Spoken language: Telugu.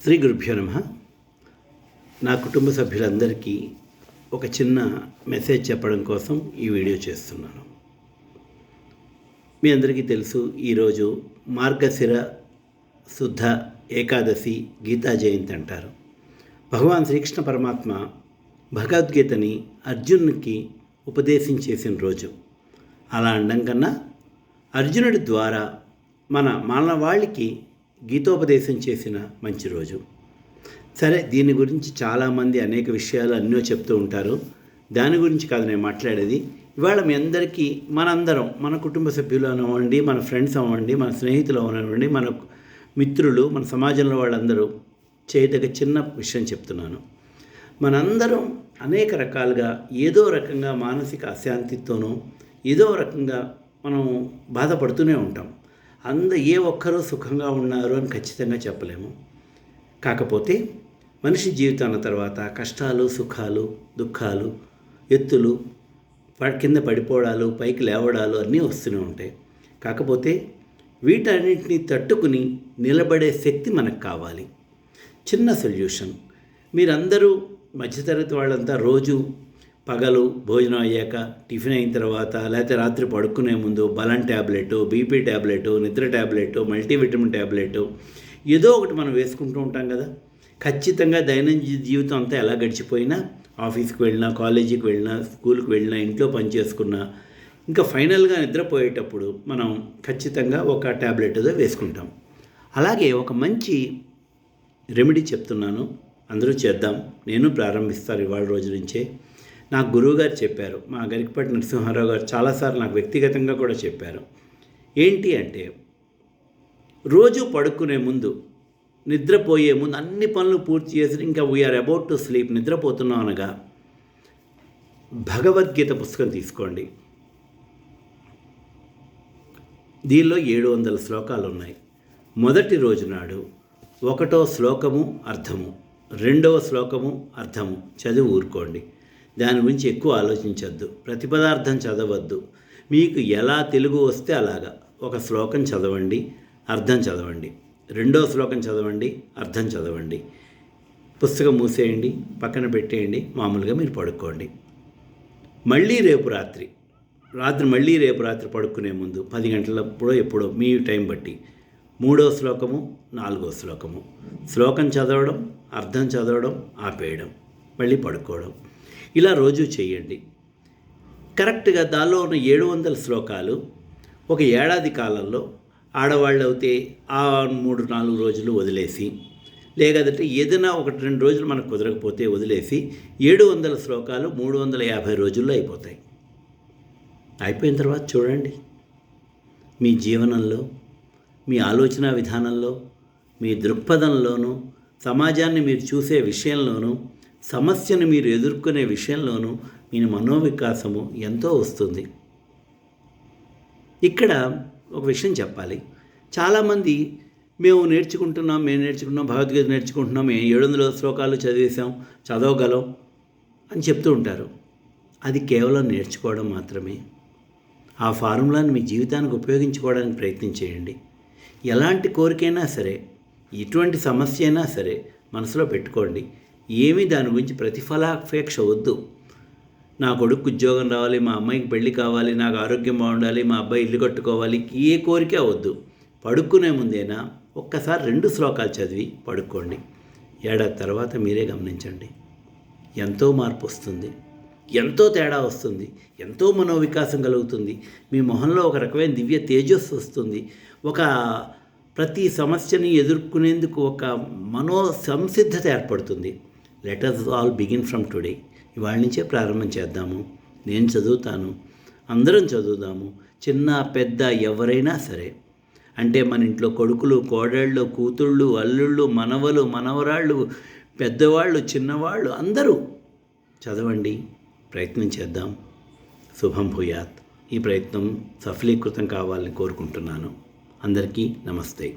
శ్రీ గురుభ్యో నమః. నా కుటుంబ సభ్యులందరికీ ఒక చిన్న మెసేజ్ చెప్పడం కోసం ఈ వీడియో చేస్తున్నాను. మీ అందరికీ తెలుసు, ఈరోజు మార్గశిర శుద్ధ ఏకాదశి గీతా జయంతి అంటారు. భగవాన్ శ్రీకృష్ణ పరమాత్మ భగవద్గీతని అర్జునునికి ఉపదేశించేసిన రోజు. అలా అనడం కన్నా అర్జునుడి ద్వారా మన మానవాళికి గీతోపదేశం చేసిన మంచి రోజు. సరే, దీని గురించి చాలామంది అనేక విషయాలు అన్నో చెప్తూ ఉంటారు. దాని గురించి కాదు నేను మాట్లాడేది. ఇవాళ మీ అందరికీ మనందరం, మన కుటుంబ సభ్యులు అవ్వండి, మన ఫ్రెండ్స్ అవ్వండి, మన స్నేహితులు అవ్వండి, మన మిత్రులు, మన సమాజంలో వాళ్ళందరూ చేయదగ్గ చిన్న విషయం చెప్తున్నాను. మనందరం అనేక రకాలుగా ఏదో రకంగా మానసిక అశాంతితోనో ఏదో రకంగా మనం బాధపడుతూనే ఉంటాం. ఏ ఒక్కరూ సుఖంగా ఉన్నారు అని ఖచ్చితంగా చెప్పలేము. కాకపోతే మనిషి జీవితం అన్న తర్వాత కష్టాలు, సుఖాలు, దుఃఖాలు, ఎత్తులు, కింద పడిపోవడాలు, పైకి లేవడాలు అన్నీ వస్తూనే ఉంటాయి. కాకపోతే వీటన్నిటిని తట్టుకుని నిలబడే శక్తి మనకు కావాలి. చిన్న సొల్యూషన్. మీరందరూ మధ్యతరగతి వాళ్ళంతా రోజు పగలు భోజనం అయ్యాక, టిఫిన్ అయిన తర్వాత, లేకపోతే రాత్రి పడుకునే ముందు బలం ట్యాబ్లెట్, బీపీ ట్యాబ్లెట్, నిద్ర ట్యాబ్లెట్, మల్టీవిటమిన్ ట్యాబ్లెట్ ఏదో ఒకటి మనం వేసుకుంటూ ఉంటాం కదా. ఖచ్చితంగా దైనందిన జీవితం అంతా ఎలా గడిచిపోయినా, ఆఫీస్కి వెళ్ళినా, కాలేజీకి వెళ్ళినా, స్కూల్కి వెళ్ళినా, ఇంట్లో పని చేసుకున్నా, ఇంకా ఫైనల్గా నిద్రపోయేటప్పుడు మనం ఖచ్చితంగా ఒక ట్యాబ్లెట్ ఏదో వేసుకుంటాం. అలాగే ఒక మంచి రెమెడీ చెప్తున్నాను, అందరూ చేద్దాం. నేను ప్రారంభిస్తాను ఇవాళ రోజు నుంచే. నాకు గురువుగారు చెప్పారు, మా గరికపాటి నరసింహారావు గారు చాలాసార్లు నాకు వ్యక్తిగతంగా కూడా చెప్పారు. ఏంటి అంటే, రోజు పడుకునే ముందు, నిద్రపోయే ముందు అన్ని పనులు పూర్తి చేసి ఇంకా వీఆర్ అబౌట్ టు స్లీప్, నిద్రపోతున్నాం అనగా భగవద్గీత పుస్తకం తీసుకోండి. దీనిలో 700 శ్లోకాలు ఉన్నాయి. మొదటి రోజు నాడు 1వ శ్లోకము అర్థము, 2వ శ్లోకము అర్థము చదివి ఊరుకోండి. దాని గురించి ఎక్కువ ఆలోచించద్దు. ప్రతిపదార్థం చదవద్దు. మీకు ఎలా తెలుగు వస్తే అలాగా ఒక శ్లోకం చదవండి, అర్థం చదవండి, 2వ శ్లోకం చదవండి, అర్థం చదవండి, పుస్తకం మూసేయండి, పక్కన పెట్టేయండి, మామూలుగా మీరు పడుకోండి. మళ్ళీ రేపు రాత్రి పడుకునే ముందు 10 గంటలప్పుడో ఎప్పుడో మీ టైం బట్టి 3వ శ్లోకము, 4వ శ్లోకము, శ్లోకం చదవడం, అర్థం చదవడం, ఆపేయడం, మళ్ళీ పడుకోవడం. ఇలా రోజు చేయండి. కరెక్ట్గా దానిలో ఉన్న 700 శ్లోకాలు ఒక ఏడాది కాలంలో ఆడవాళ్ళు అయితే ఆ 3-4 రోజులు వదిలేసి, లేదంటే ఏదైనా 1-2 రోజులు మనకు కుదరకపోతే వదిలేసి 700 శ్లోకాలు 350 రోజుల్లో అయిపోతాయి. అయిపోయిన తర్వాత చూడండి, మీ జీవనంలో, మీ ఆలోచన విధానంలో, మీ దృక్పథంలోనూ, సమాజాన్ని మీరు చూసే విషయంలోనూ, సమస్యను మీరు ఎదుర్కొనే విషయంలోనూ మీ మనోవికాసము ఎంతో వస్తుంది. ఇక్కడ ఒక విషయం చెప్పాలి. చాలామంది మేము నేర్చుకుంటున్నాం, భగవద్గీత నేర్చుకుంటున్నాం, 700 శ్లోకాలు చదివేశాం, చదవగలం అని చెప్తూ ఉంటారు. అది కేవలం నేర్చుకోవడం మాత్రమే. ఆ ఫార్ములాని మీ జీవితానికి ఉపయోగించుకోవడానికి ప్రయత్నం చేయండి. ఎలాంటి కోరికైనా సరే, ఎటువంటి సమస్య అయినా సరే మనసులో పెట్టుకోండి. ఏమీ దాని గురించి ప్రతిఫలాపేక్ష వద్దు. నా కొడుకు ఉద్యోగం రావాలి, మా అమ్మాయికి పెళ్లి కావాలి, నాకు ఆరోగ్యం బాగుండాలి, మా అబ్బాయి ఇల్లు కట్టుకోవాలి, ఏ కోరిక వద్దు. పడుకునే ముందేనా ఒక్కసారి 2 శ్లోకాలు చదివి పడుకోండి. ఏడాది తర్వాత మీరే గమనించండి, ఎంతో మార్పు వస్తుంది, ఎంతో తేడా వస్తుంది, ఎంతో మనోవికాసం కలుగుతుంది. మీ మొహంలో ఒక రకమైన దివ్య తేజస్సు వస్తుంది. ప్రతి సమస్యని ఎదుర్కొనేందుకు ఒక సంసిద్ధత ఏర్పడుతుంది. Let us all begin from today. ఇవాళ నుంచే ప్రారంభం చేద్దాము. నేను చదువుతాను, అందరం చదువుదాము. చిన్న పెద్ద ఎవరైనా సరే, అంటే మన ఇంట్లో కొడుకులు, కోడళ్ళు, కూతుళ్ళు, అల్లుళ్ళు, మనవలు, మనవరాళ్ళు, పెద్దవాళ్ళు, చిన్నవాళ్ళు అందరూ చదవండి, ప్రయత్నం చేద్దాం. శుభం భూయాత్. ఈ ప్రయత్నం సఫలీకృతం కావాలని కోరుకుంటున్నాను. అందరికీ నమస్తే.